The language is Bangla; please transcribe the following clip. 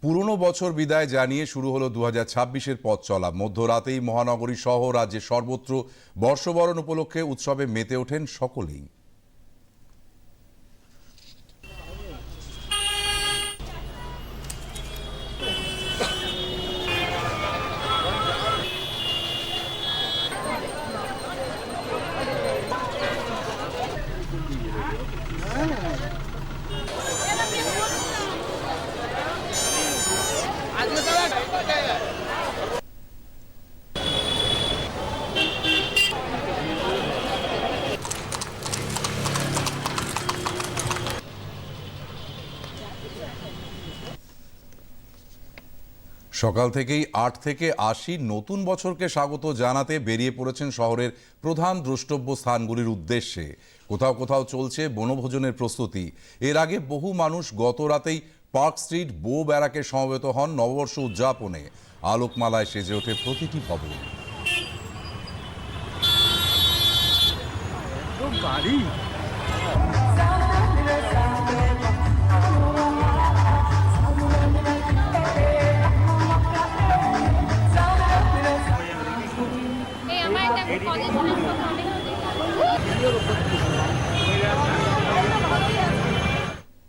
পুরনো বছর বিদায় জানিয়ে শুরু হলো 2026-এর পথ চলা। মধ্যরাতেই মহানগরী সহ রাজ্যের সর্বত্র বর্ষবরণ উপলক্ষে উৎসবে মেতে ওঠেন সকলেই। সকাল থেকেই 8 থেকে 80 নতুন বছরকে স্বাগত জানাতে বেরিয়ে পড়েছেন শহরের প্রধান দ্রষ্টব্য স্থানগুলির উদ্দেশ্যে। কোথাও কোথাও চলছে বনভোজনের প্রস্তুতি। এর আগে বহু মানুষ গত রাতেই পার্ক স্ট্রিট বো ব্যারাকে সমবেত হন নববর্ষ উদযাপনে। আলোকমালায় সেজে ওঠে প্রতিটি ভবন। কলেজ